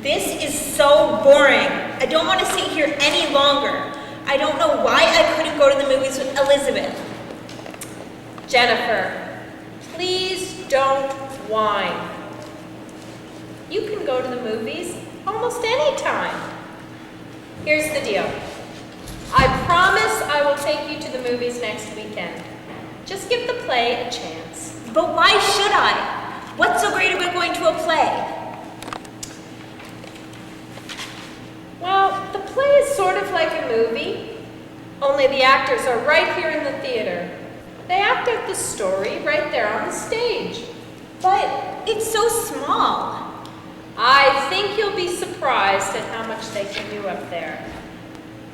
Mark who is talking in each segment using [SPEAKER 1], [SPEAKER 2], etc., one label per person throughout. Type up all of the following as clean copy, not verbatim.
[SPEAKER 1] This is so boring. I don't want to sit here any longer. I don't know why I couldn't go to the movies with Elizabeth.
[SPEAKER 2] Jennifer, please don't whine. You can go to the movies almost any time. Here's the deal. I promise I will take you to the movies next weekend. Just give the play a chance.
[SPEAKER 1] But why should I? What's so great about going to a play?
[SPEAKER 2] Well, the play is sort of like a movie, only the actors are right here in the theater. They act out the story right there on the stage.
[SPEAKER 1] But it's so small.
[SPEAKER 2] I think you'll be surprised at how much they can do up there.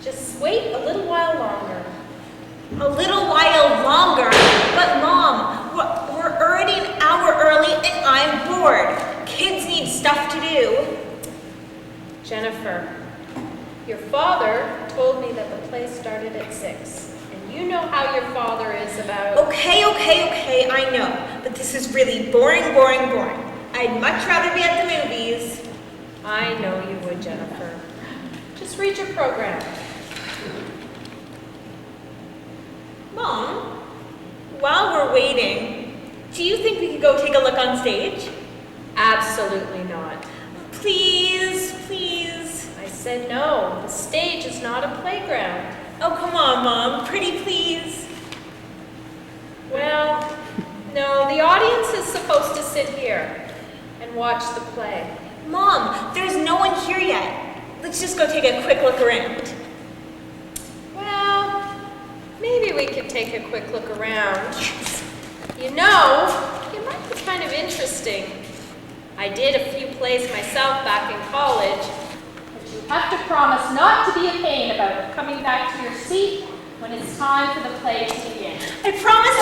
[SPEAKER 2] Just wait a little while longer.
[SPEAKER 1] A little while longer? But Mom, we're already an hour early and I'm bored. Kids need stuff to do.
[SPEAKER 2] Jennifer, your father told me that the play started at 6. And you know how your father is about...
[SPEAKER 1] Okay, I know. But this is really boring. I'd much rather be at the movies.
[SPEAKER 2] I know you would, Jennifer. Just read your program.
[SPEAKER 1] Mom, while we're waiting, do you think we could go take a look on stage?
[SPEAKER 2] Absolutely not.
[SPEAKER 1] Please.
[SPEAKER 2] I said no. The stage is not a playground.
[SPEAKER 1] Oh, come on, Mom. Pretty please.
[SPEAKER 2] Well, no, the audience is supposed to sit here and watch the play.
[SPEAKER 1] Mom, there's no one here yet. Let's just go take a quick look around.
[SPEAKER 2] Well, maybe we could take a quick look around. You know, it might be kind of interesting. I did a few plays myself back in college, but you have to promise not to be a pain about coming back to your seat when it's time for the play to begin.
[SPEAKER 1] I promise.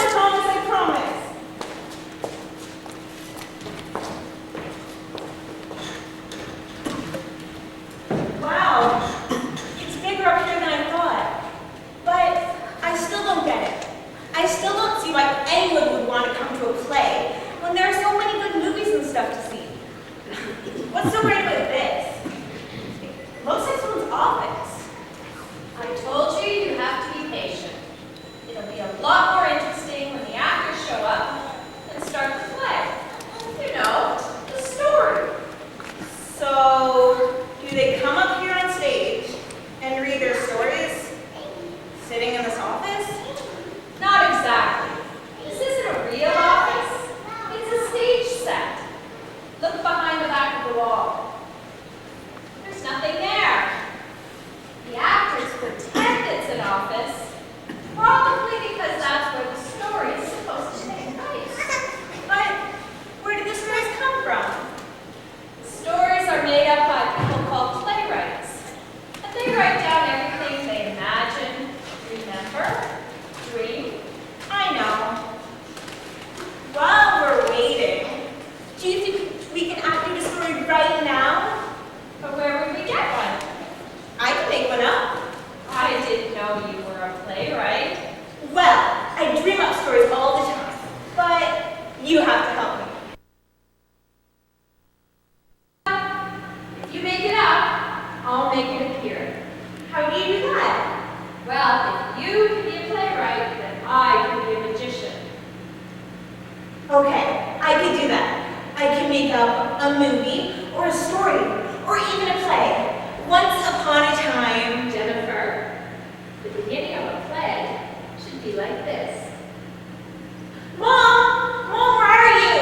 [SPEAKER 1] Wow, it's bigger up here than I thought. But I still don't get it. I still don't see why anyone would want to come to a play when there are so many good movies and stuff to see. What's so great about this? It looks like someone's office.
[SPEAKER 2] I told you you have to be patient. It'll be a lot more interesting when the actors show up and start the play. You know, the story.
[SPEAKER 1] So, do they come up here on stage and read their stories sitting in this office?
[SPEAKER 2] Not exactly. This isn't a real office. It's a stage set. Look behind the back of the wall. There's nothing there. The actors pretend it's an office, probably because that's where the story is supposed to take place.
[SPEAKER 1] But where did the stories come from?
[SPEAKER 2] The stories are made up by people called playwrights, and they write down everything they imagine, remember, dream.
[SPEAKER 1] I know. While we're waiting, do you think we can act out a story right now?
[SPEAKER 2] But where would we get one?
[SPEAKER 1] I can make one up.
[SPEAKER 2] I didn't know you were a playwright.
[SPEAKER 1] Well, I dream up stories all the time, but you have to help me.
[SPEAKER 2] If you make it up, I'll make it appear.
[SPEAKER 1] How do you do that?
[SPEAKER 2] Well, if you can be a playwright, then I can be a magician.
[SPEAKER 1] Okay, I can do that. I can make up a movie or a story or even a play. Once upon a time,
[SPEAKER 2] Jennifer, the beginning of a play should be like this.
[SPEAKER 1] Mom, where are you?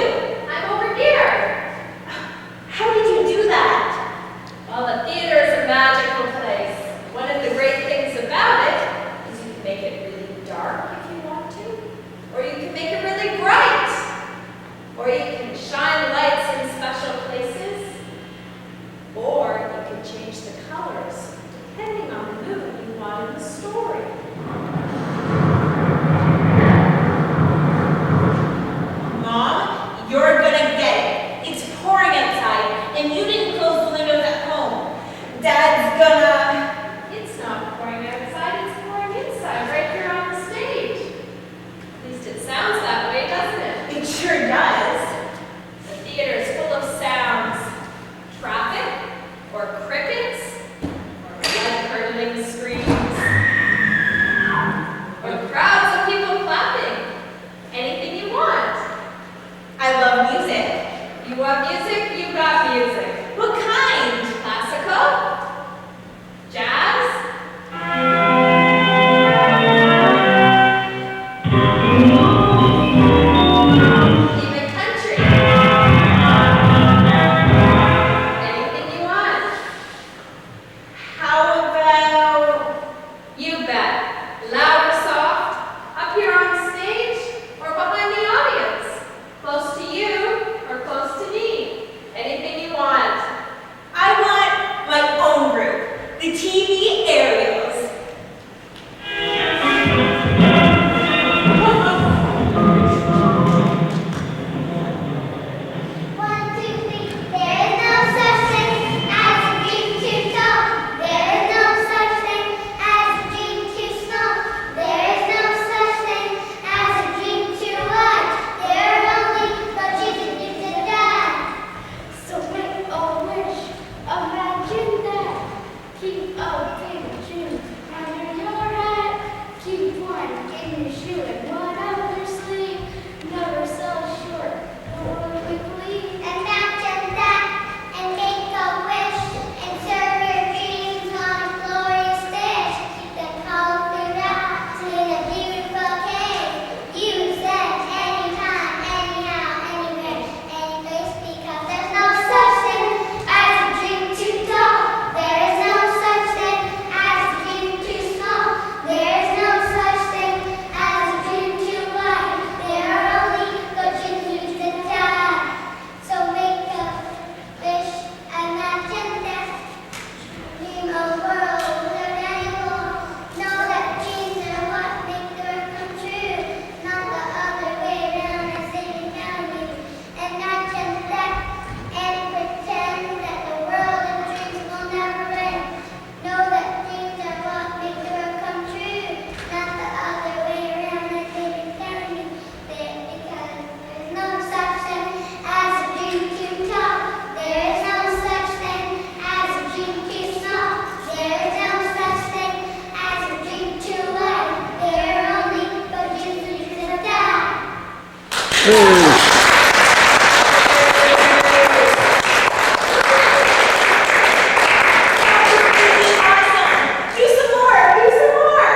[SPEAKER 2] I'm over here.
[SPEAKER 1] How did you do that?
[SPEAKER 2] Well, the theater is a magical place. One of the great things about it is you can make it really dark if you want to, or you can make it really bright, or you can shine lights in special places, or you can change the colors depending on the mood you want in the story.
[SPEAKER 1] Mom, you're gonna get it. It's pouring outside, and you didn't close the windows at home. Dad's gonna...
[SPEAKER 2] It's not pouring outside, it's pouring inside, right here on the stage. At least it sounds that way, doesn't it?
[SPEAKER 1] It sure does.
[SPEAKER 2] The theater is full of sounds. Traffic,
[SPEAKER 1] Awesome. Do some more. Do some more.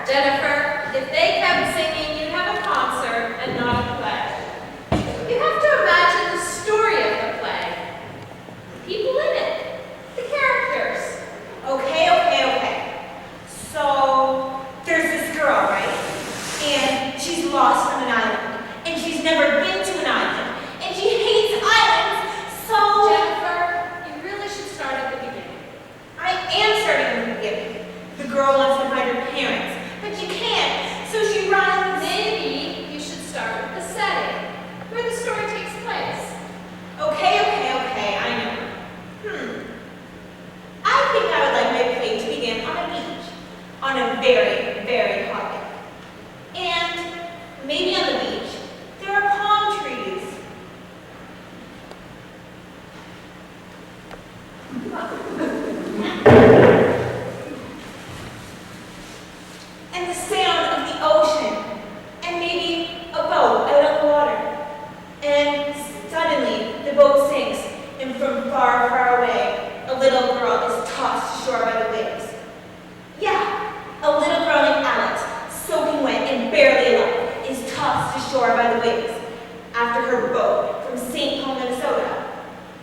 [SPEAKER 2] Jennifer, if they kept singing, you'd have a concert and not a play. You have to imagine the story of the play. The people in it. The characters.
[SPEAKER 1] Okay. So, there's this girl, right? And she's lost on an island. And she's never been to an island. And she hates islands. So,
[SPEAKER 2] Jennifer, you really should start at the beginning.
[SPEAKER 1] I am starting from the beginning. The girl wants to find her parents, but she can't. So she runs.
[SPEAKER 2] Maybe you should start with the setting, where the story takes place.
[SPEAKER 1] Okay, I know. I think I would like my play to begin on a beach, on a very, very hot day. And maybe on the beach, there are palm trees. And the sound of the ocean, and maybe a boat out on the water. And suddenly, the boat sinks, and from far, far away, a little girl is tossed to shore by the waves. Yeah, a little girl named Alex, soaking wet and barely alive, is tossed to shore by the waves after her boat from St. Paul, Minnesota,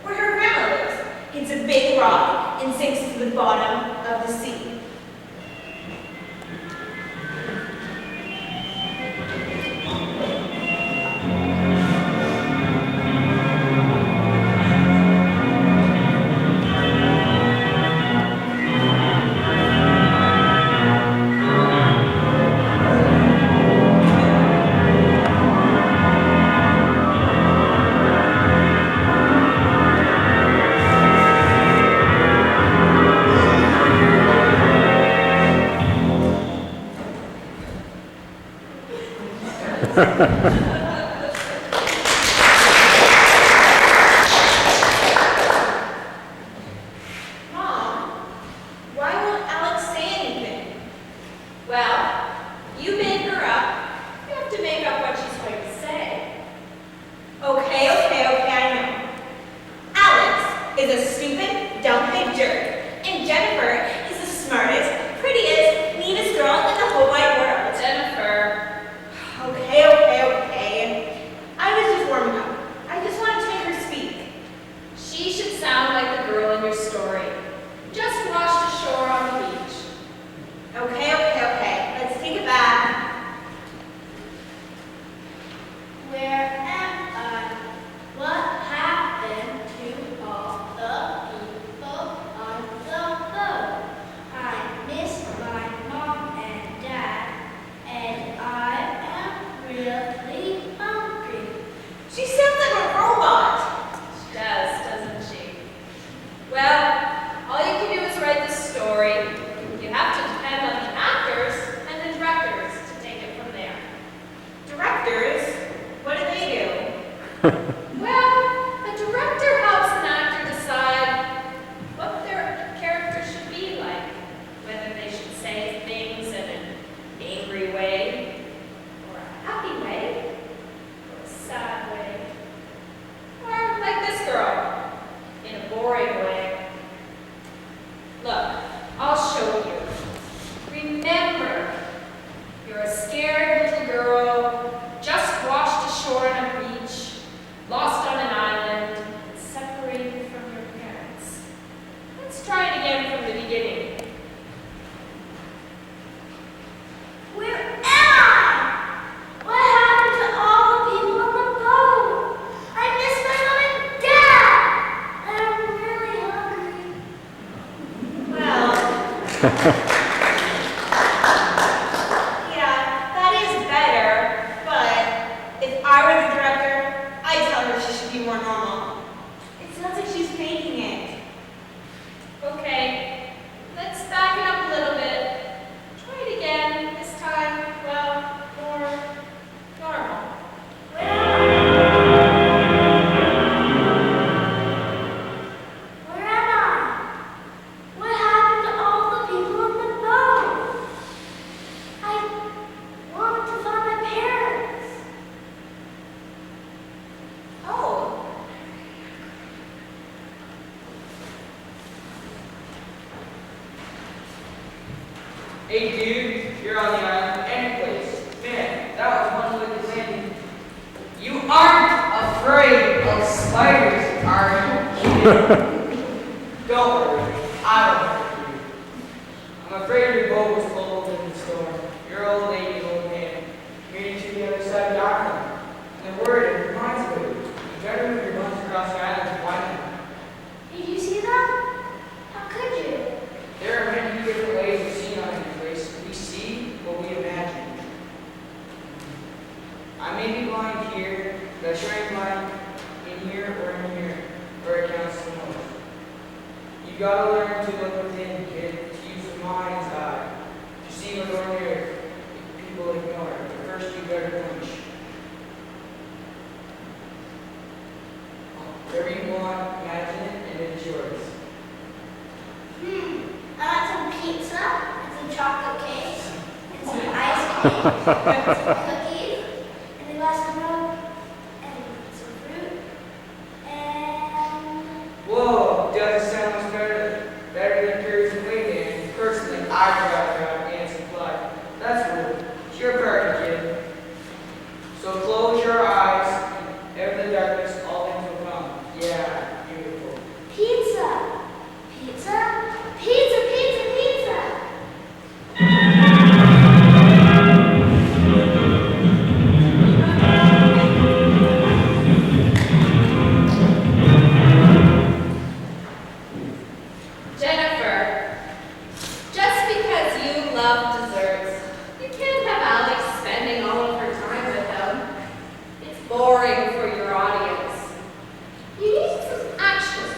[SPEAKER 1] where her grandma lives, hits a big rock and sinks to the bottom of the sea. Mom, why won't Alex say anything?
[SPEAKER 2] Well, you made her up. You have to make up what she's going to say.
[SPEAKER 1] Okay, I know. Alex is a stupid, dumb big jerk, and Jennifer is the smartest, prettiest, neatest girl in the whole wide world.
[SPEAKER 2] Jennifer,
[SPEAKER 1] Okay. I was just warming up. I just wanted to make her speak.
[SPEAKER 2] she should sound like the girl in your story. Just washed ashore on the beach.
[SPEAKER 1] Okay. Let's take it back.
[SPEAKER 3] Where am I? What happened to all the people on the boat? I miss my mom and dad, and I am really hungry.
[SPEAKER 1] She sounds like a robot.
[SPEAKER 2] She does, doesn't she? Well, all you can do is write the story. You have to depend on the actors and the directors to take it from there.
[SPEAKER 1] Directors? What do they do?
[SPEAKER 2] Well, a director helps an actor decide what their character should be like, whether they should say things in an angry way, or a happy way, or a sad way, or like this girl, in a boring way. Look, I'll show you. Remember, you're a scared little girl, just washed ashore on a beach, lost on an island, and separated from your parents. Let's try it again from the beginning.
[SPEAKER 3] Where am I? What happened to all the people on the boat? I miss my mom and dad. I'm really hungry.
[SPEAKER 1] Well, yeah, that is better, but if I were the director, I'd tell her she should be more normal. It sounds like she's faking it.
[SPEAKER 2] Okay, let's back it up a little bit. Try it again, this time, well, more normal.
[SPEAKER 3] Where am I? What happened to all the people on the boat?
[SPEAKER 4] Hey dude, you're on the island of Anyplace. Man, that was one wicked landing. You aren't afraid of spiders, are you? Don't worry, I won't hurt you. I'm afraid your boat was pulled in the storm. Your old lady, old man, made it to the other side of the island. And the word it reminds me of you. You better move your bones across the island to find them.
[SPEAKER 3] Did you see that? How could you?
[SPEAKER 4] There are many different ways of seeing on any place. We see what we imagine. I may be blind here, but I sure ain't blind in here, where it counts the most. You gotta learn to look within, kid, to use the mind's eye, to see what ordinary people ignore. But first you better punch. Whatever you want, imagine it, and it is yours.
[SPEAKER 3] I want some pizza and some chocolate cake and some ice cream and some cookies and a glass of milk and some fruit and...
[SPEAKER 4] Whoa, doesn't sound much better than Pierce and Wayman. Personally, I'd rather have ants and fly. That's rude. It's your party, kid. So close your eyes, and out of the darkness, all things will come. Yeah, beautiful.
[SPEAKER 3] Pizza! Pizza? Pizza, pizza, pizza!
[SPEAKER 2] Jennifer, just because you love desserts, you can't have Alex spending all of her time with them. It's boring for your audience. You need some action,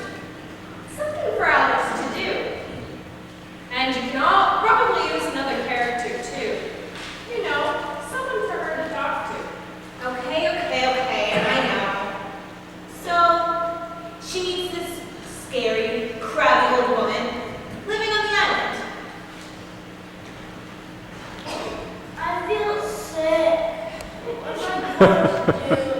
[SPEAKER 2] something for Alex to do. And you can all probably use another character too. You know, someone for her to talk to.
[SPEAKER 1] Okay, I know. So, she meets this scary, crabby old woman living on the island.
[SPEAKER 3] I feel sick. What am I going to do?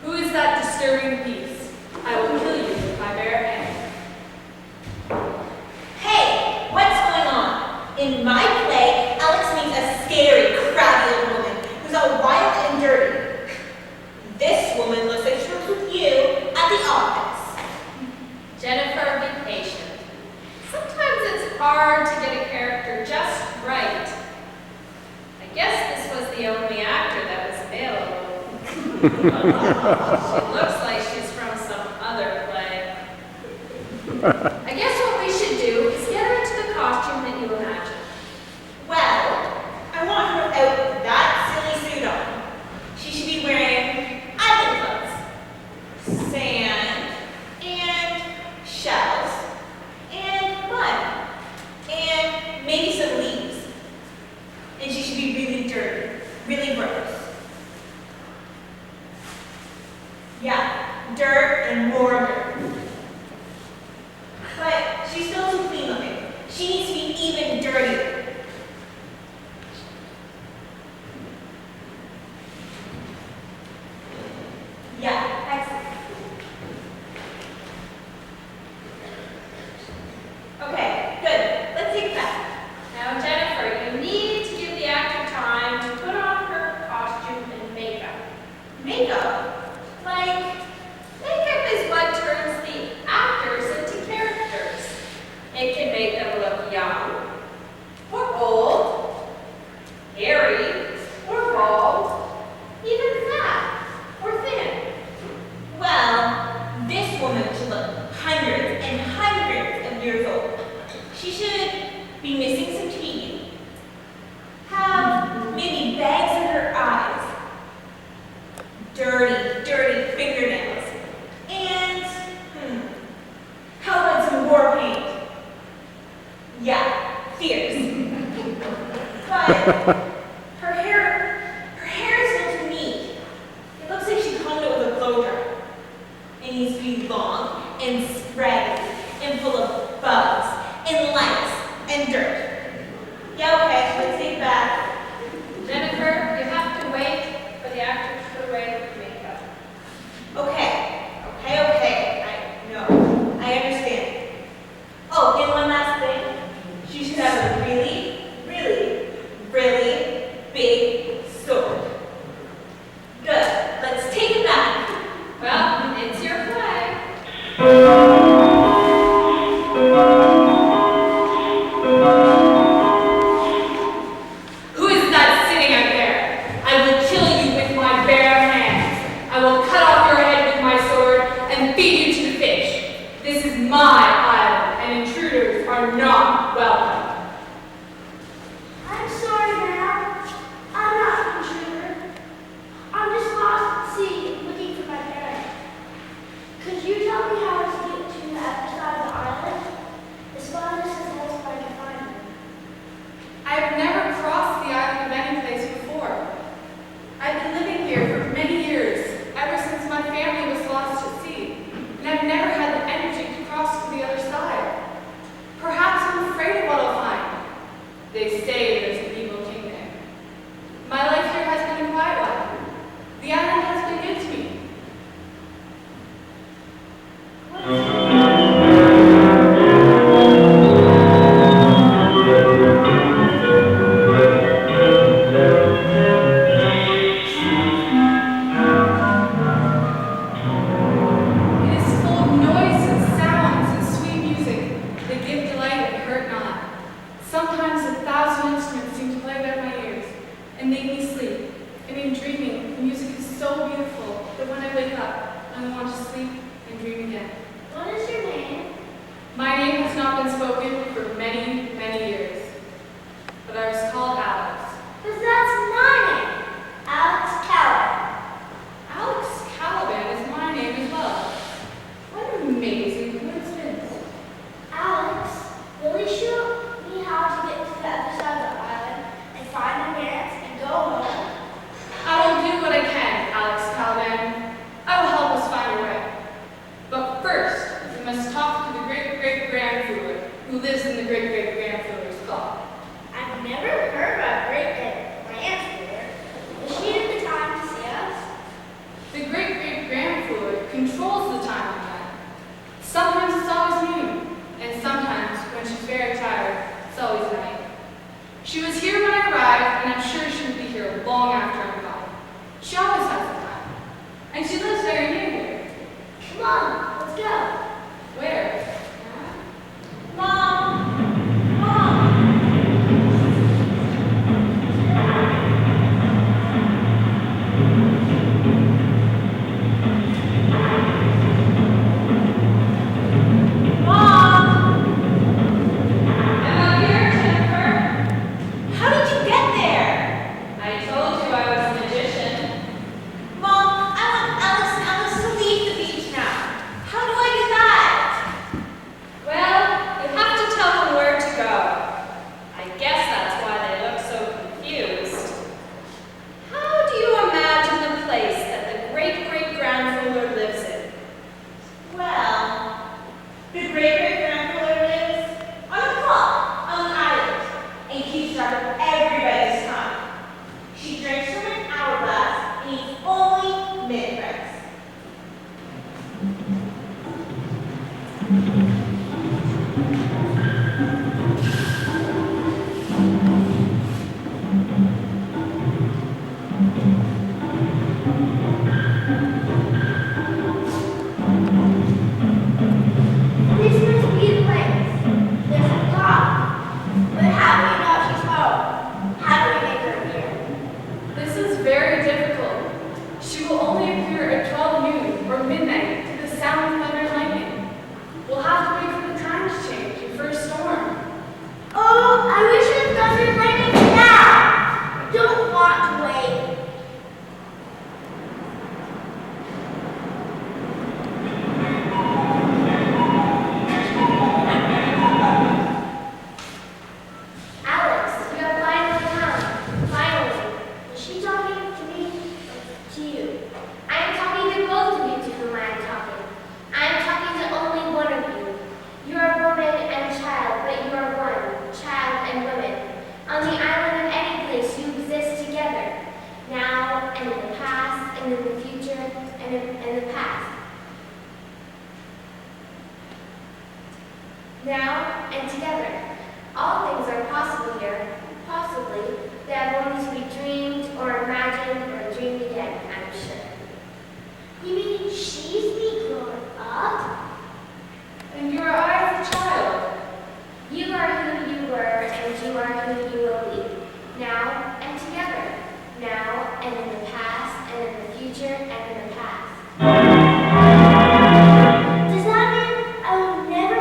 [SPEAKER 2] Who is that disturbing piece? I will kill you with my bare hand.
[SPEAKER 1] Hey, what's going on? In my play, Alex meets a scary, crabby old woman who's all wild and dirty. This woman looks like she works with you at the office.
[SPEAKER 2] Jennifer, be patient. Sometimes it's hard to get a character just right. I guess this was the only actor that was available. She looks like she's from some other play. I guess what we should do is get her into the costume that you imagine.
[SPEAKER 1] Well, I want her without that silly suit on. She should be wearing island clothes. Sand, and shells, and mud, and maybe some leaves. And she should be really dirty, really gross. Yeah, dirt and more dirt. But she's still too clean looking. She needs to be even dirtier. Yeah, excellent. Okay, good. Let's take it back.
[SPEAKER 2] Now, Jennifer, you need to give the actor time to put on her costume and makeup.
[SPEAKER 1] Makeup.
[SPEAKER 2] Like, makeup is what turns the actors into characters. It can make them look young, or old, hairy, or bald, even fat, or thin.
[SPEAKER 1] Well, this woman should look hundreds and hundreds of years old. She should be missing some teeth, have maybe bags in her eyes, dirty fingernails, and, how about some war paint? Yeah, fierce. But her hair is still too neat. It looks like she combed it with a blow dryer. It needs to be long and scraggy and full of bugs and lice and dirt.
[SPEAKER 4] my island, and intruders are not welcome.
[SPEAKER 3] I'm sorry, ma'am. I'm not an intruder. I'm just lost at sea looking for my parents. Could you tell me how to get to the other side of the island? As far as that's where I can find them.
[SPEAKER 5] I've never crossed the island of Anyplace before. I've been living here for many years, ever since my family was lost at sea, and I've never had the energy to cross to the other side. Perhaps I'm afraid of what I'll find. They say there's an evil king there. My life here has been a quiet one. The island has been good to me. It is full of noise and sounds and sweet music that give delight and hurt not. Sometimes 1,000 instruments seem to play about my ears and make me sleep. And in dreaming, the music is so beautiful that when I wake up, I want to sleep and dream again.
[SPEAKER 3] What is your name?
[SPEAKER 5] My name has not been spoken for many, many years, but I was called Alex.
[SPEAKER 3] Because that's my name. Alex Callum.
[SPEAKER 5] Alex Caliban is my name as well. What an amazing coincidence.
[SPEAKER 3] Alex, will you show me how to get to the other side of the island and find my parents and go home?
[SPEAKER 5] I will do what I can, Alex Caliban. I will help us find a way. But first, we must talk to the great-great-grandfather who lives in the great-great-grandfather's clock.
[SPEAKER 3] I've never heard of great-grandfather. Is she in the time to see us?
[SPEAKER 5] The great-great-grandfather controls the time of night. Sometimes it's always noon, and sometimes, when she's very tired, it's always night. She was here when I arrived, and I'm sure she will be here long after I'm gone. She always has the time. And she lives very near here.
[SPEAKER 3] Come on, let's go.
[SPEAKER 5] Where?
[SPEAKER 1] Mom! Mom! Mom!
[SPEAKER 2] I'm up here, Jennifer.
[SPEAKER 1] How did you get there?
[SPEAKER 2] I told you I was a magician.
[SPEAKER 1] Mom, I want Alex and Alice to leave the beach now. How do I do that?
[SPEAKER 2] Well, you have to tell them where to go. I guess that's why they look so confused. How do you imagine the place that the great-great-grandfather lives in?
[SPEAKER 1] Well, the great-great-grandfather lives on a clock on an island and keeps track of everybody's time. She drinks from an hourglass and eats only minute
[SPEAKER 3] This must be the place. There's a clock. But how do we know she's home? How do we make her appear?
[SPEAKER 5] This is very difficult. She will only appear at 12 noon or midnight to the sound of thunder and lightning. We'll have to wait for the time to change and for a storm.
[SPEAKER 3] Oh, I wish it was thunder and lightning now. I don't want to wait. Alex, you have finally come. Finally. Is she talking to me or to you? I am talking to both of you to whom I am talking. I am talking to only one of you. You are a woman and a child, but you are one, child and woman. On the island of Anyplace, you exist together. Now and in the past, and in the future, and in the past. Now and together. All things are possible here. Possibly, they have only to be dreamed or imagined or dreamed again, I'm sure. You mean she's me grown up?
[SPEAKER 5] And you are I as a child.
[SPEAKER 3] You are who you were, and you are who you will be. Now and together. Now and in the past, and in the future, and in the past. Does that mean I will never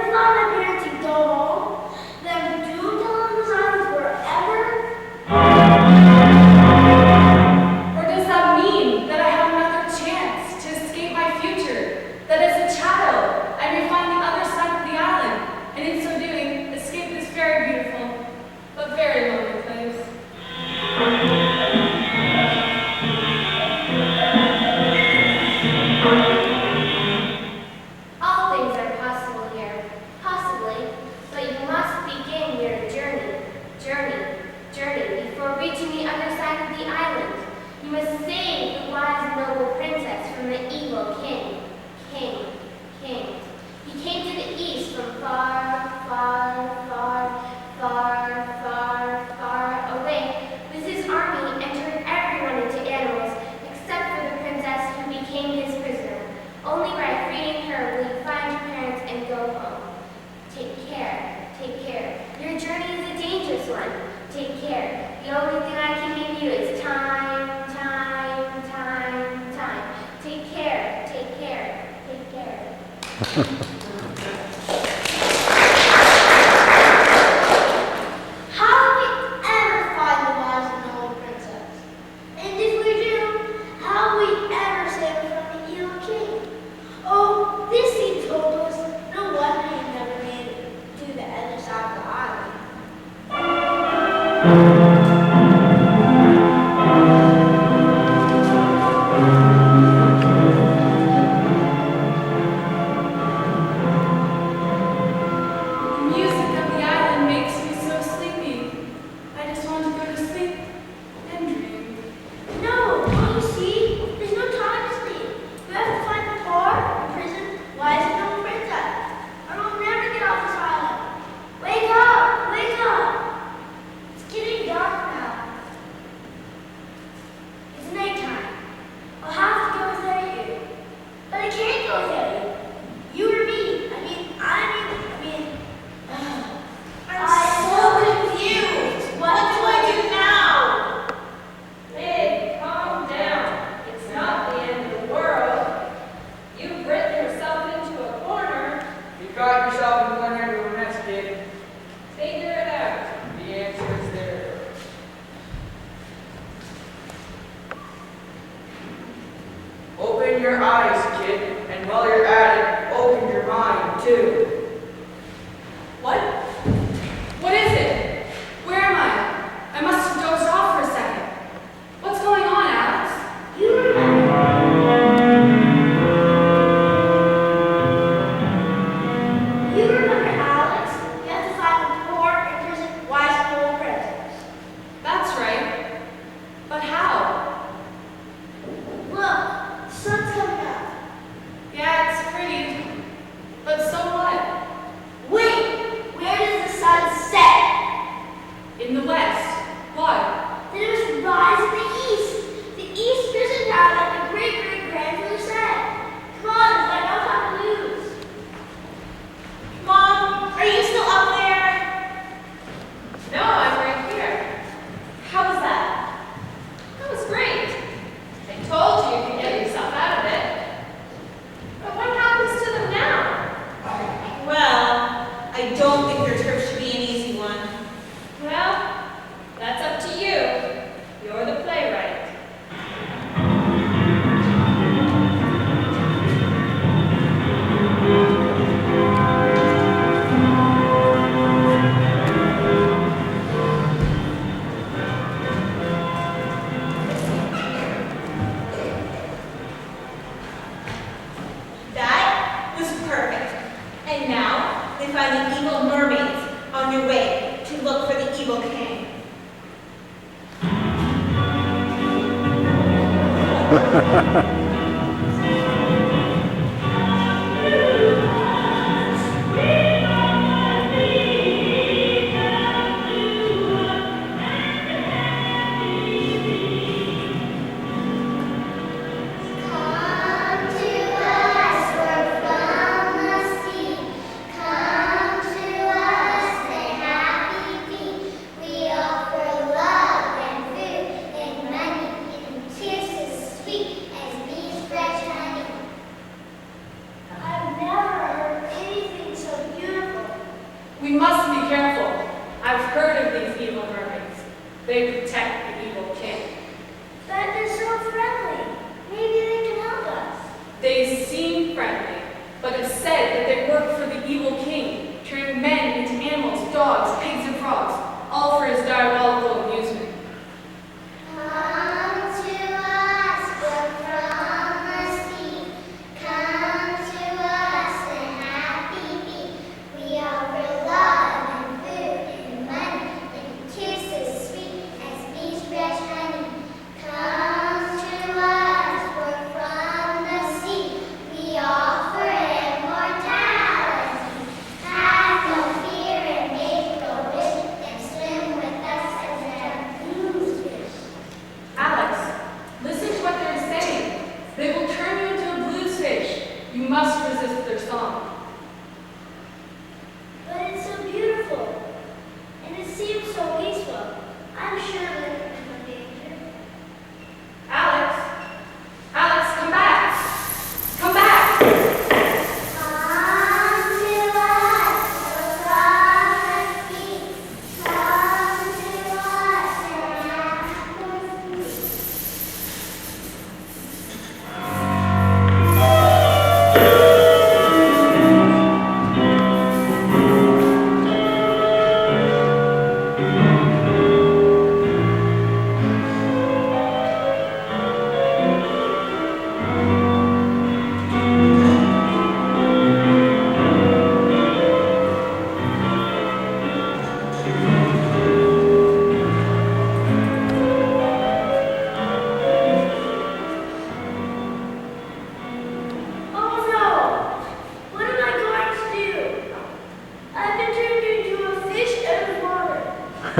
[SPEAKER 3] from far, far, far, far, far, far away, with his army and turned everyone into animals, except for the princess who became his prisoner. Only by freeing her will you find your parents and go home. Take care, take care. Your journey is a dangerous one. Take care. The only thing I can give you is time, time, time, time. Take care, take care, take care. How will we ever find the wise and noble princess? And if we do, how will we ever save her from the evil king? Oh, this seems hopeless. No wonder you never made it to the other side of the island.
[SPEAKER 5] The music of the island makes me so sleepy. I just want to go to sleep and dream.
[SPEAKER 3] No, don't you see? There's no time to sleep. We have to find the poor, the prison, wise and noble princess. Or we'll never get off this island. Wake up! Wake up! It's getting dark now. It's nighttime. I'll have to go without you. But I can't go without you. You or me.
[SPEAKER 1] I'm so confused. What do I do now?
[SPEAKER 2] Hey, calm down. It's not the end of the world. You've written yourself into a corner.
[SPEAKER 4] You got yourself in one end of a mess, kid.
[SPEAKER 2] Figure it out.
[SPEAKER 4] The answer is there. Open your eyes, kid, and while you're at it, open your mind, too.
[SPEAKER 5] What? What is it? Where am I? I must have dozed off for a second. What's going on, Alex?
[SPEAKER 3] You remember. You remember, Alex? You have to find the poor, imprisoned, wise and noble princess.
[SPEAKER 5] That's right. But how?
[SPEAKER 3] Look, the sun's coming up.
[SPEAKER 5] Yeah, it's pretty. But so what?
[SPEAKER 3] Wait, where does the sun set?
[SPEAKER 5] In the west. Why?
[SPEAKER 3] Then it must rise in the east. The east prison tower like the great-great-grandfather said. Come on, there's like no time to lose.
[SPEAKER 1] Mom, are you still up there?
[SPEAKER 2] No, I'm right here.
[SPEAKER 1] How was that?
[SPEAKER 2] That was great. I told you you could get yourself out of it. But what happens to them now?
[SPEAKER 1] Well, I don't think their trip should be an easy one.
[SPEAKER 2] Well, that's up to you. You're the playwright.
[SPEAKER 1] That was perfect. And now they find the evil mermaids on their way to look for the evil king.
[SPEAKER 3] Come to us, we're from the sea. Come to us and happy be. We offer love and food and money and tears as sweet as bees fresh honey. I've never heard anything so beautiful.
[SPEAKER 5] We must be careful. I've heard of these evil mermaids. They protect the evil king.
[SPEAKER 3] But they're so friendly. Maybe they can help us.
[SPEAKER 5] They seem friendly, but have said that they work for the evil king, turning men into animals, dogs, pigs, and frogs, all for his diabolical amusement.
[SPEAKER 3] Come to us, we're from the sea. Come to us and happy be. We offer love and food and money and kisses sweet as bees fresh honey. Come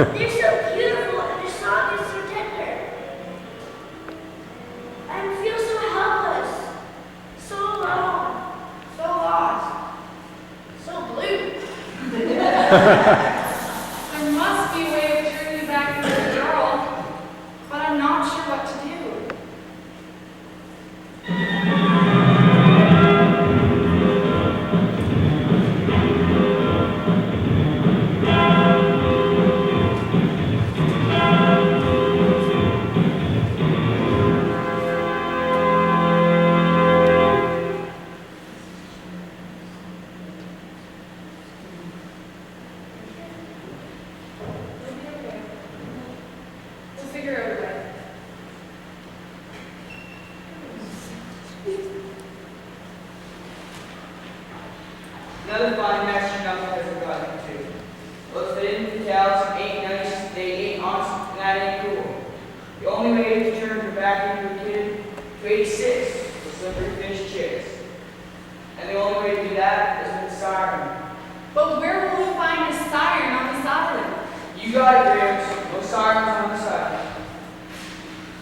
[SPEAKER 3] They're so beautiful and their song is so tender. I feel so helpless, so alone, so lost, so blue.
[SPEAKER 5] There must be a way of turning you back into a girl, but I'm not sure what to do. We'll figure out a way.
[SPEAKER 4] Another fine mess enough has gotten to. Those thin cows ain't nice, they ain't honest, and that ain't cool. The only way to turn her back into a kid to age 6 was slippery fish chicks. And the only way to do that is with a siren.
[SPEAKER 5] But where will we find a siren on this island?
[SPEAKER 4] You got it, Grams. No sirens on the side.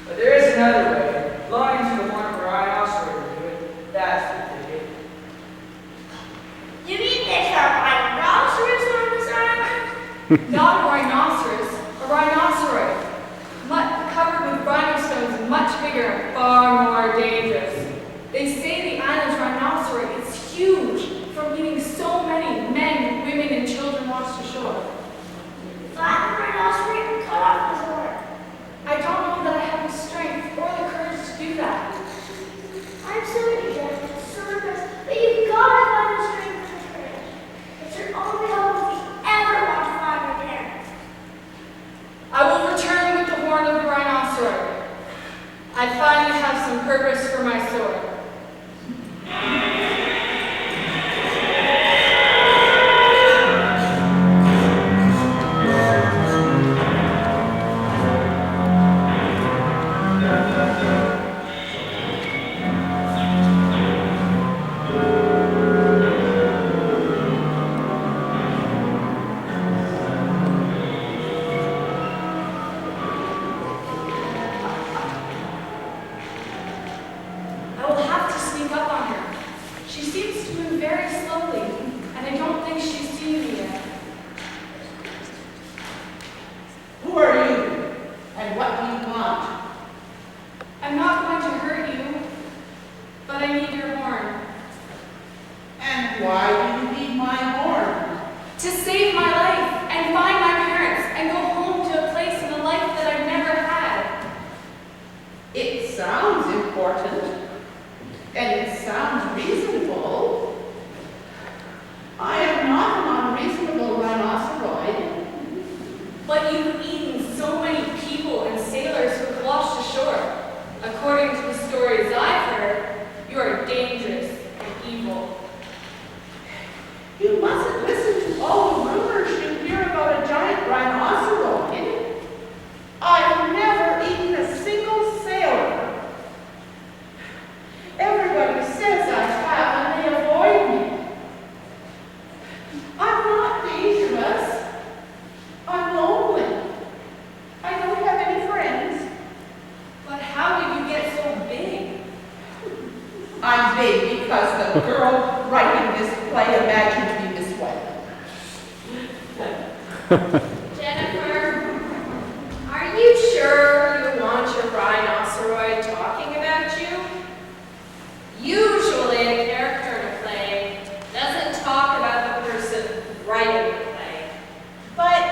[SPEAKER 4] But there is another way. Blowing into the horn of a rhinoceros will do it. That's the ticket.
[SPEAKER 3] You mean there's a rhinoceros on this island?
[SPEAKER 5] Not a rhinoceros, a rhinoceroid. Covered with rhinostones and much bigger and far more dangerous. They say the island's rhinoceroid is huge from eating so many men, women, and children washed ashore.
[SPEAKER 3] Flatten the rhinoceros and cut off his horn.
[SPEAKER 5] I don't know that I have the strength or the courage to do that.
[SPEAKER 3] I'm so energetic, so depressed, but you've got to find the strength and the courage. It's your only hope if you ever want to find your parents.
[SPEAKER 5] I will return with the horn of the rhinoceros. I finally have some purpose for my sword. I will have to sneak up on her. She seems to move very slowly, and I don't think she's seen me yet.
[SPEAKER 6] Who are you? And what do you want?
[SPEAKER 5] I'm not going to hurt you, but I need your horn.
[SPEAKER 6] And why do you need my horn?
[SPEAKER 5] To save my life and find my parents and go home to a place in a life that I've never had.
[SPEAKER 6] It sounds important. And it sounds reasonable. I am not an unreasonable rhinoceroid.
[SPEAKER 5] But you've eaten so many people and sailors who have washed ashore. According to the stories I've heard, you are dangerous and evil.
[SPEAKER 6] You mustn't listen to all the rumors you hear about a giant rhinoceroid. I've never eaten a single sailor. Everybody says I have and they avoid me. I'm not dangerous. I'm lonely. I don't have any friends.
[SPEAKER 5] But how did you get so big?
[SPEAKER 6] I'm big because the girl writing this play imagined me this way.
[SPEAKER 2] Jennifer, are you sure you want your rhinoceroid talking about you? Usually a character in a play doesn't talk about the person writing the play.
[SPEAKER 1] But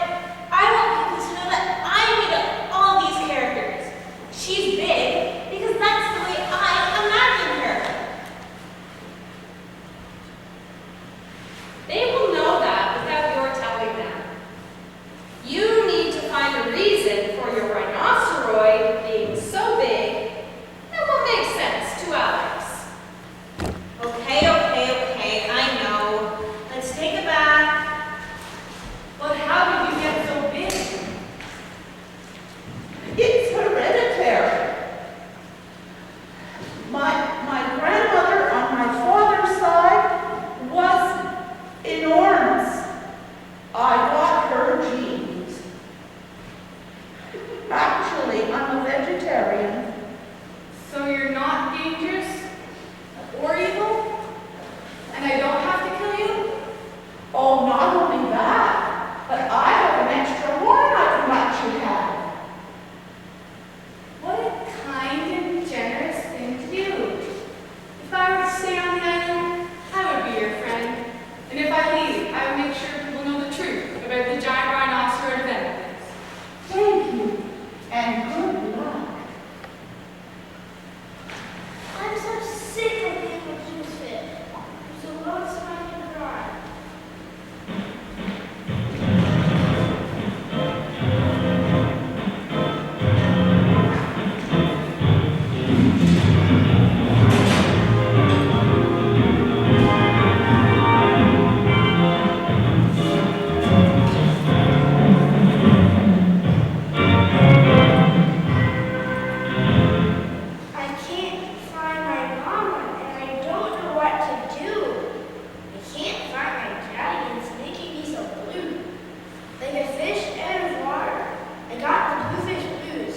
[SPEAKER 1] I want people to know that I made up all these characters. She's big because that's the way I imagine her.
[SPEAKER 2] They will know that without your telling them.
[SPEAKER 6] only that, but I have an extra horn I would let you have.
[SPEAKER 5] What a kind and generous thing to do. If I were to stay on the island, I would be your friend. And if I leave, I would make sure people know the truth about the giant rhinoceros of Anyplace.
[SPEAKER 6] Thank you, and good luck.
[SPEAKER 3] I'm so sick of being a blues fit. So what's my new ride? I can't find my mama and I don't know what to do. I can't find my daddy and it's making me so blue. Like a fish out of water, I got the bluefish blues.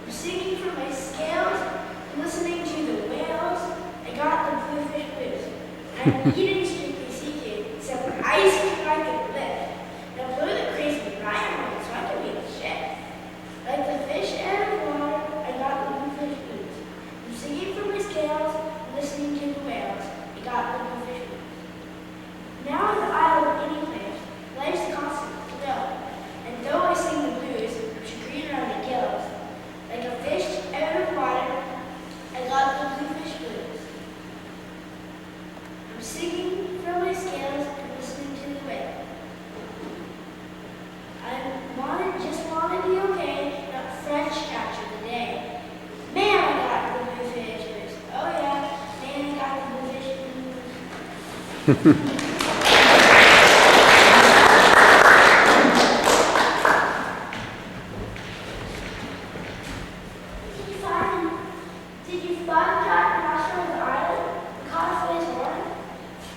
[SPEAKER 3] I'm singing for my scales and listening to the whales. I got the bluefish blues. I'm eating strictly seafood, except for ice cream I can lift. Now blow the crazy rhyme so I can make a ship. Like the fish out of water, I got the bluefish blues. I'm singing for my scales and listening to the whales. I got the bluefish blues. Now on the isle of Anyplace, life's a constant flow. And though I sing the blues, I'm green around the gills. Like a fish out of water, I got the bluefish blues. I'm singing for my scales and listening to the whales. Just want to be okay, not French capture the day. Man, I got the bluefish blues. Oh yeah, man, I got the bluefish blues. Did you find Jack Master on the island? Caught his horn?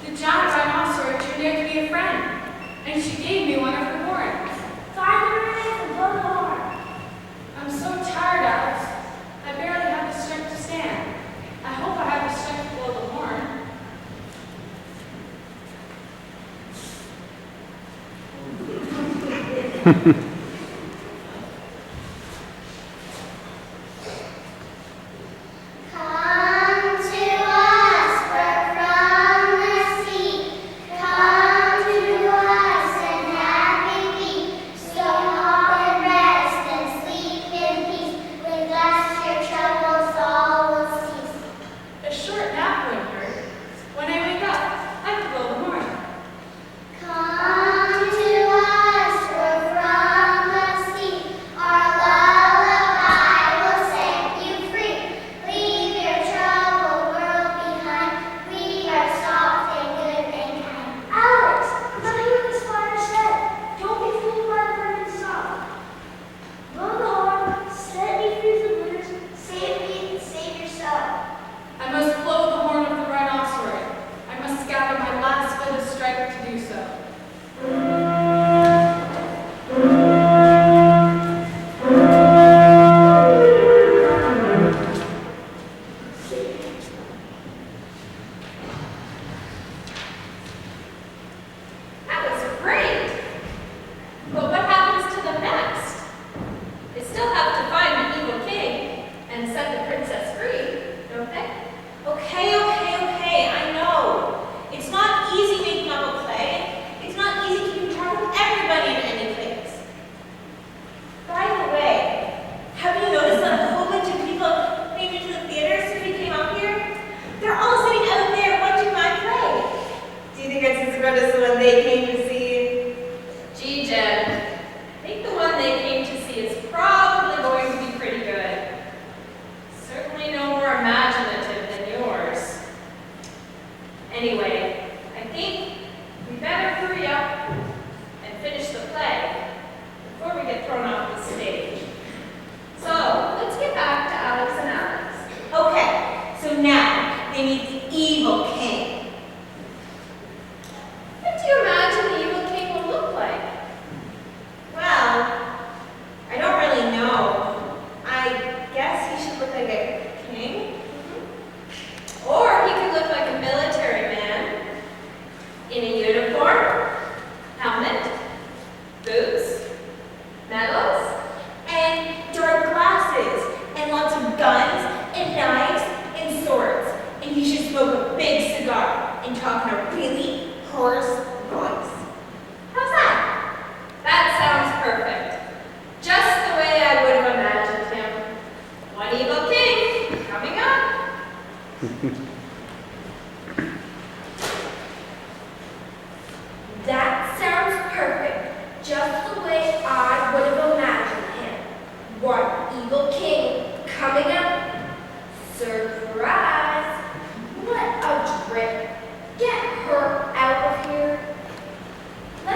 [SPEAKER 5] The giant rhinoceros turned out to be a friend, and she gave me one of her horns.
[SPEAKER 3] Find the remains and blow the horn.
[SPEAKER 5] I'm so tired, Alex. I barely have the strength to stand. I hope I have the strength to blow the horn.
[SPEAKER 3] Come to us, we're from the sea. Come to us and happy be. Stop and rest and sleep in peace. With us your troubles all will cease.
[SPEAKER 5] A short nap wouldn't hurt. When I wake up, I can blow the horn.
[SPEAKER 3] Come to us, we're from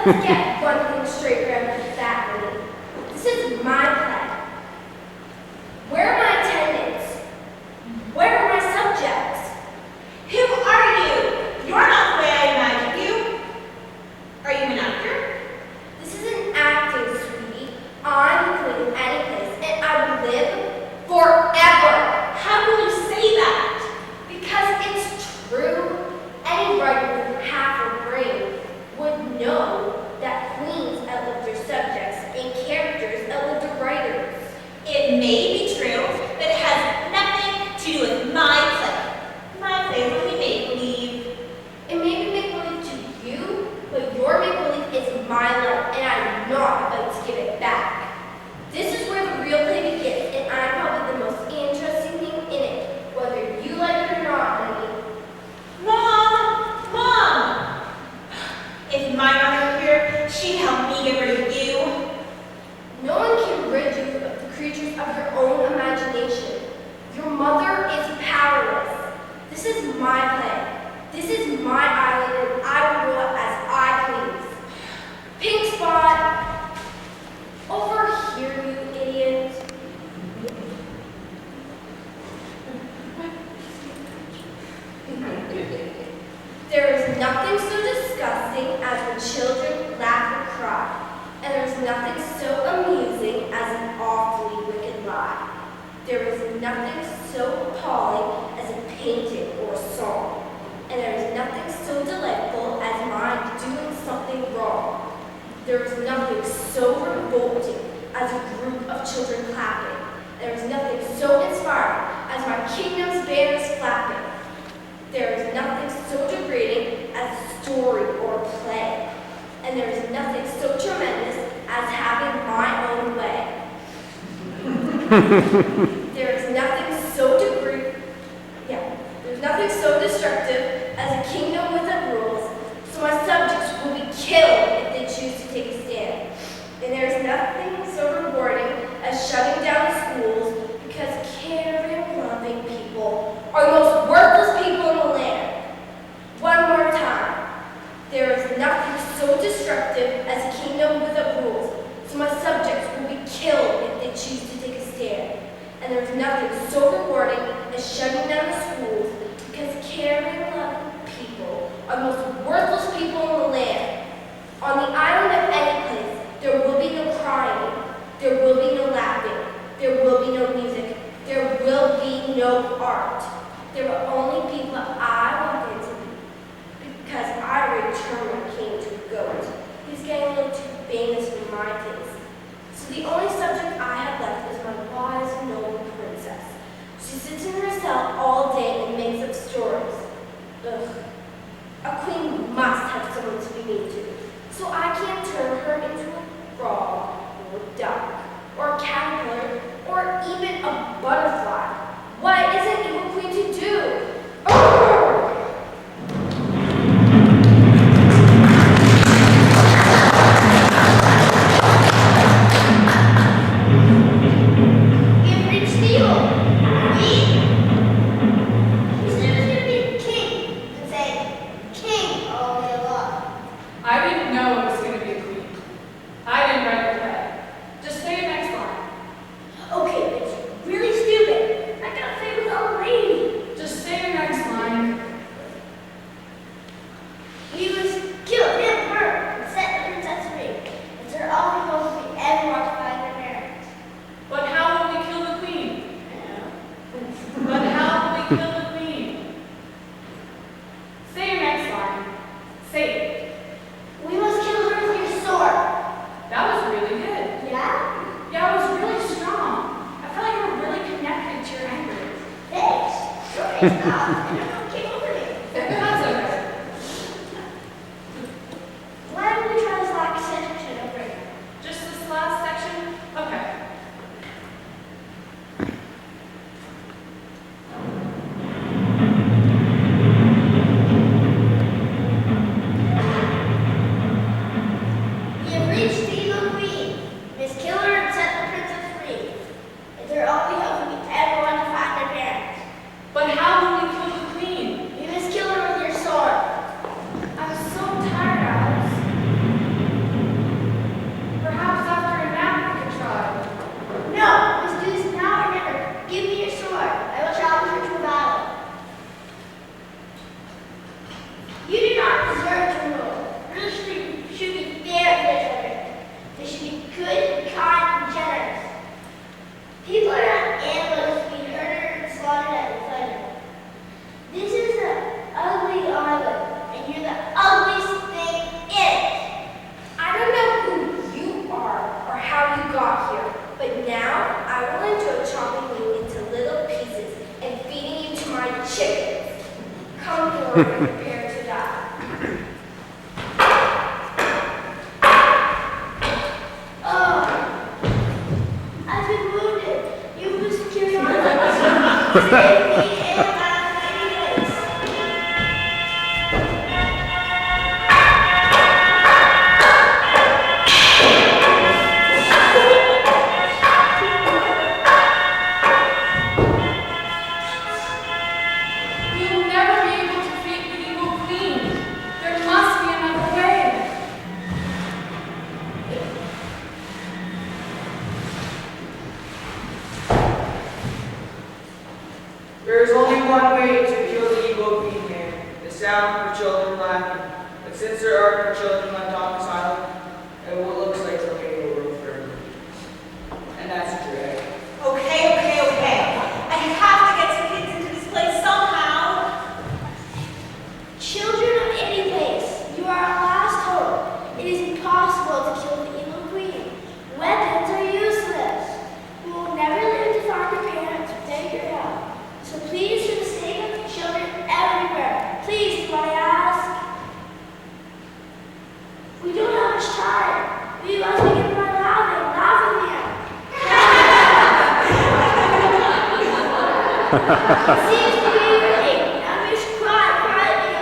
[SPEAKER 3] Let's get one thing straight right off the bat, Winnie. This is my play. Where are my attendants? Where are my subjects?
[SPEAKER 1] Who are you? You're not the way I imagined you. Are you an actor?
[SPEAKER 3] This isn't acting, sweetie. I'm the queen of Anyplace, and I will live forever.
[SPEAKER 1] How can you say that?
[SPEAKER 3] Because it's true. Any writer with half a brain would know that queens outlive their subjects and characters outlive the writers.
[SPEAKER 1] It may be true, but it has nothing to do with my play. My play is only make-believe.
[SPEAKER 3] It may be make-believe to you, but your make-believe is my life, and I'm not about to give it back. This is where the real play begins, and I'm probably the most interesting thing in it, whether you like it or not, honey.
[SPEAKER 1] Mom! If my mother were here, she'd help me get rid of you.
[SPEAKER 3] No one can rid you of the creatures of your own imagination. Your mother is powerless. This is my play. This is my island, and I will rule it as I please. Pink spot! Over here, you idiot. There is nothing so disgusting as when children laugh or cry, and there is nothing so amusing as an awfully wicked lie. There is nothing so appalling as a painting or a song, and there is nothing so delightful as my doing something wrong. There is nothing so revolting as a group of children clapping, and there is nothing so inspiring as my kingdom's banners flapping. There is nothing so degrading as a story or a play, and there is nothing so tremendous as having my own way. There's nothing so destructive as a kingdom without rules, so my subjects will be killed if they choose to take a stand. And there's nothing so rewarding as shutting down schools, because caring, loving people are the most worthless people in the land. One more time. There is nothing so destructive as a kingdom without rules, so my subjects will be killed if they choose to take a stand. And there is nothing so rewarding as shutting down the schools, because caring, loving people are the most worthless people in the land. On the island of Anyplace, there will be no crying, there will be no laughing, there will be no music, there will be no art. There will only be what I want there to be, because I already turned my king to a goat. He's getting a little too famous for my taste. So the only subject I have left is my wise, noble princess. She sits in her cell all day and makes up stories. Ugh. A queen must have someone to be mean to. So I can't turn her into a frog, or a duck, or a caterpillar, or even a butterfly. What is an evil queen to do? Arrgh!
[SPEAKER 7] We've reached the evil. We? Who's never going to be king and say, king all day long?
[SPEAKER 5] I didn't know it was going to be a queen. I didn't write the play. Just say the next line.
[SPEAKER 3] Okay, it's really stupid. I got famous already.
[SPEAKER 5] Just say the next line.
[SPEAKER 7] We must kill him, her, and set the princess free. It's her only hope we ever want to find their parents.
[SPEAKER 5] But how will we kill the queen? But how will we kill the queen? Say your next line. Say it.
[SPEAKER 7] We must kill her with your sword.
[SPEAKER 5] That was really good.
[SPEAKER 7] Yeah?
[SPEAKER 5] Yeah, it was really strong. I felt like you were really connected to your anger.
[SPEAKER 7] Thanks. Sure is not. I don't know what came over me.
[SPEAKER 5] That's okay.
[SPEAKER 7] Why don't we try this last section over here?
[SPEAKER 5] Just this last section? Okay.
[SPEAKER 7] We have reached the evil queen. Miss kill her and set the princess free. It's her only hope we ever want to find their parents.
[SPEAKER 5] But how will we kill the queen?
[SPEAKER 2] and prepare to die.
[SPEAKER 3] Oh, I've been wounded. You must carry on. Save me and my place.
[SPEAKER 5] We will never be able to defeat the evil queen. There must be another way.
[SPEAKER 4] There is only one way to kill the evil queen here, the sound of children laughing. But since there are no children left on this island, it looks like the way will rule forever. And that's Dre.
[SPEAKER 1] Okay. I have to get some kids into this place somehow.
[SPEAKER 3] Children of Anyplace, you are our last hope. It is impossible to kill the evil queen. Weapons are useless. We will never live to find your parents or beg your help. So please, for the sake of the children everywhere, please do what I ask. We don't have much time. We must begin by laughing. Laugh with me. It seems to be working. Now we should cry with me.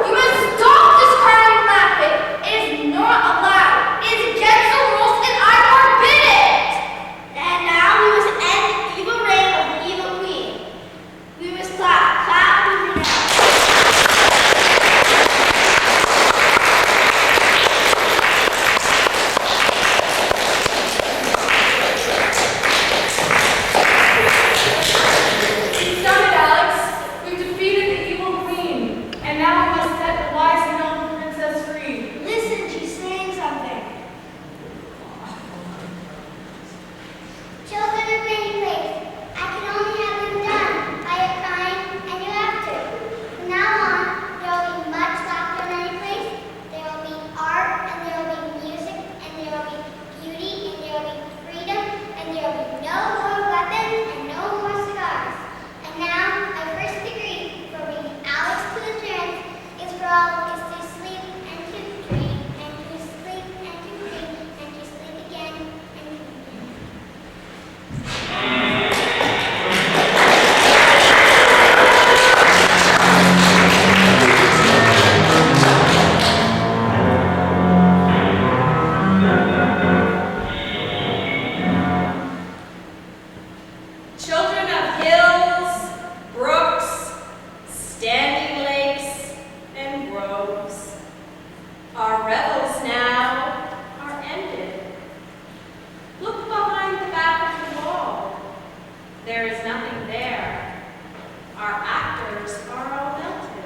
[SPEAKER 2] You must stop this crying and laughing. It is not allowed. It is against the rules and I forbid it.
[SPEAKER 3] And now we must end the evil reign of the evil queen. We must clap with me now.
[SPEAKER 5] We've done it, Alex. We've defeated the evil queen. And now we must set the wise and noble princess free.
[SPEAKER 3] Listen, she's saying something.
[SPEAKER 7] Children of Anyplace, I can only have them done by a kind and you have to. From now on, there will be much laughter in Anyplace. There will be art and there will be music and there will be beauty and there will be freedom and there will be no more weapons and no more cigars. And now, my first degree for bringing Alex to the terms is for all is to sleep and to dream and to sleep and to dream and to sleep again and dream again.
[SPEAKER 1] Children of hills, brooks, standing lakes, and groves, our revels now are ended. Look behind the back of the wall. There is nothing there. Our actors are all melted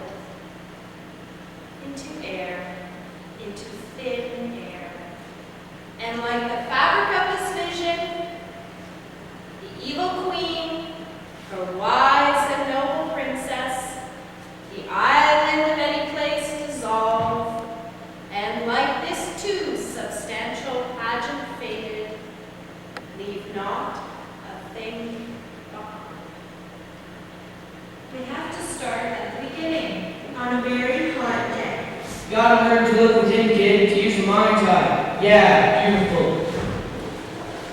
[SPEAKER 1] into air, into thin air. And like the fabric of this vision, the evil queen, her wise and noble princess, the island of Anyplace dissolve, and like this too substantial pageant faded, leave not a thing behind. We have to start at the beginning, on a very hot day.
[SPEAKER 4] Gotta learn to look within, kid, to use your mind's eye. Yeah, beautiful.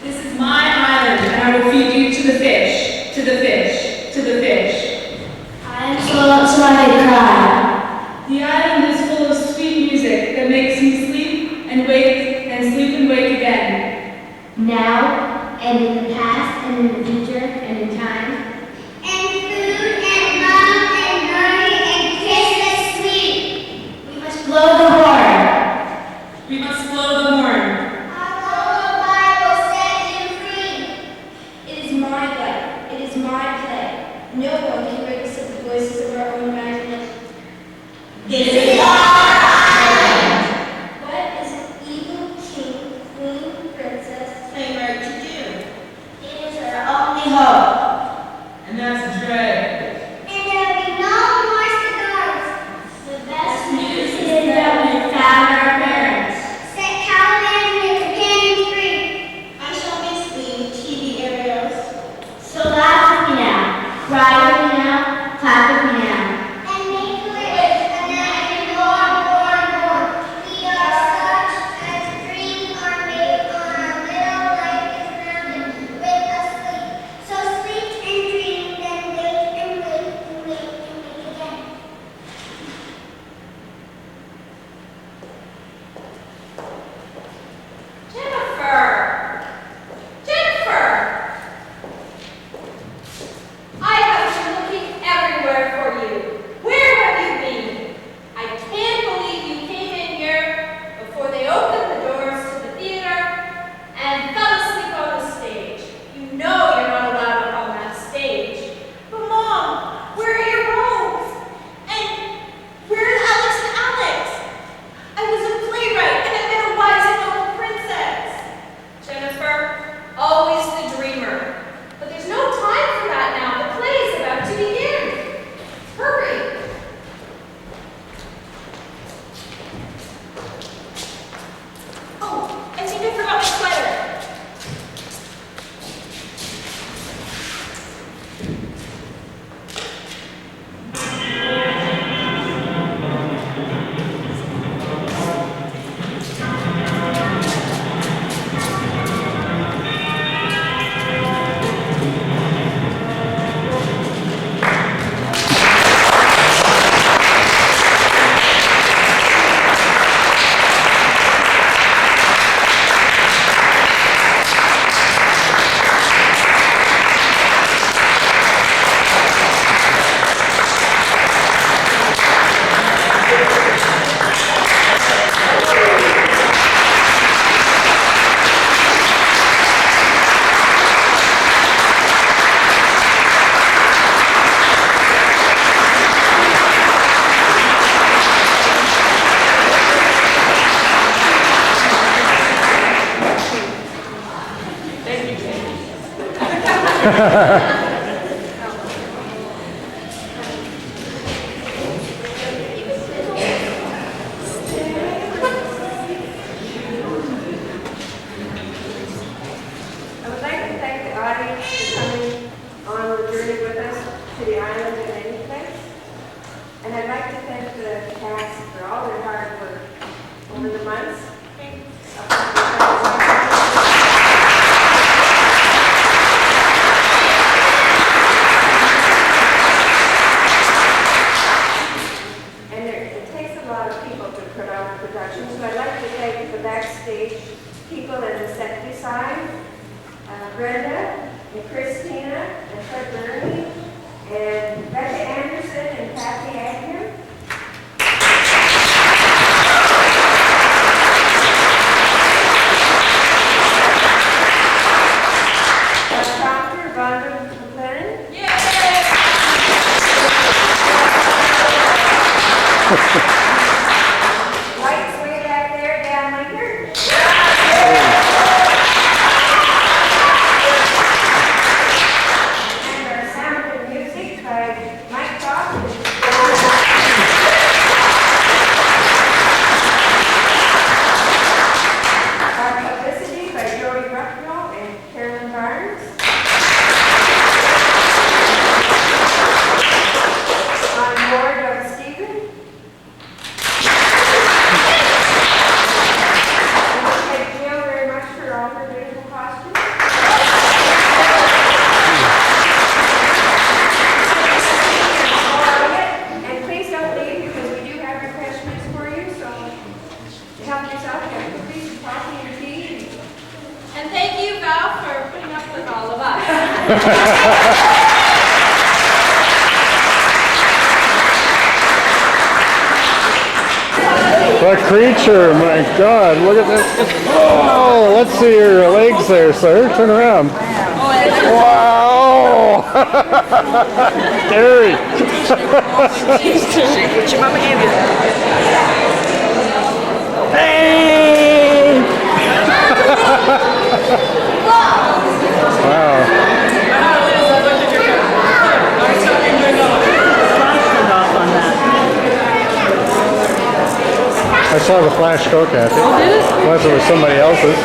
[SPEAKER 5] This is my island, and I will feed you to the fish, to the fish, to the fish.
[SPEAKER 3] I am so I can cry.
[SPEAKER 5] The island is full of sweet music that makes me sleep and wake and sleep and wake again.
[SPEAKER 3] Now, and in the past, and in the future, and in time.
[SPEAKER 7] And food and love and learning and kisses sweet.
[SPEAKER 3] We must blow the horn.
[SPEAKER 5] We must blow the horn.
[SPEAKER 7] Our Bible set you free.
[SPEAKER 3] It is my life. It is my play. No one can break us of the voices of our own imagination.
[SPEAKER 1] This is our island.
[SPEAKER 3] What is an evil king, queen, princess,
[SPEAKER 1] Claimer to do.
[SPEAKER 3] it is our only hope.
[SPEAKER 4] And that's Dre.
[SPEAKER 7] And there will be no more cigars.
[SPEAKER 3] The best news is that we
[SPEAKER 8] I would like to thank the audience for coming on the journey with us to the island of Anyplace. And I'd like to thank the cast for all their hard work over the months. And it takes a lot of people to put on a production, so I'd like to thank the backstage people and the set design. Brenda and Christina and Fred Bernie and Becca Anderson and Kathy Agnew. Dr. Vonda McLennan. Lights way back there, Dan Linger. And our sound and music by Mike Fox. Our publicity by Joey Rucknall and Carolyn Barnes. On board of Stephen. And thank Jill very much for all her beautiful costumes. And please don't leave because we do have refreshments for you, so help yourself, have cookies and coffee and tea.
[SPEAKER 2] And thank you, Val, for putting up with all of us.
[SPEAKER 9] What creature, my God, look at this. Oh, let's see your legs there, sir. Turn around. Wow! Scary.
[SPEAKER 4] What your mama gave you?
[SPEAKER 9] Hey! Wow. I saw the flash go, Kathy. Oh, did it? Unless it was somebody else's.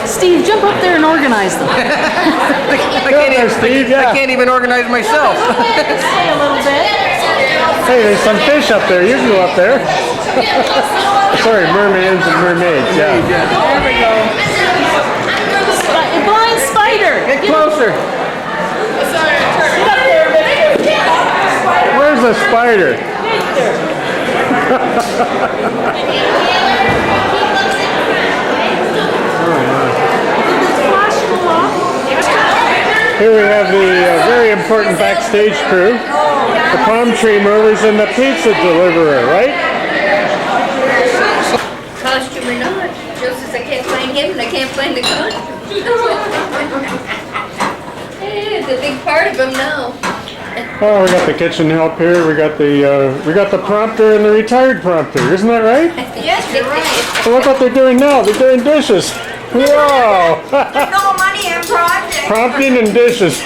[SPEAKER 10] Steve, jump up there and organize them.
[SPEAKER 9] I
[SPEAKER 4] can't even organize myself.
[SPEAKER 10] Say a little bit.
[SPEAKER 9] Hey, there's some fish up there. You can go up there. Sorry, mermaids and mermaids. Yeah.
[SPEAKER 4] There we go.
[SPEAKER 10] A blind spider.
[SPEAKER 4] Get closer.
[SPEAKER 9] Where's the spider? Here we have the very important backstage crew, the palm tree movers and the pizza deliverer, right?
[SPEAKER 11] Costume or not, just as I can't find him and I can't find the costume. Yeah, the big part of him now.
[SPEAKER 9] Oh, we got the kitchen help here. We got the prompter and the retired prompter. Isn't that right?
[SPEAKER 11] Yes, you're right.
[SPEAKER 9] Well, look what they're doing now. They're doing dishes. Wow!
[SPEAKER 11] No money in project.
[SPEAKER 9] Prompting and dishes.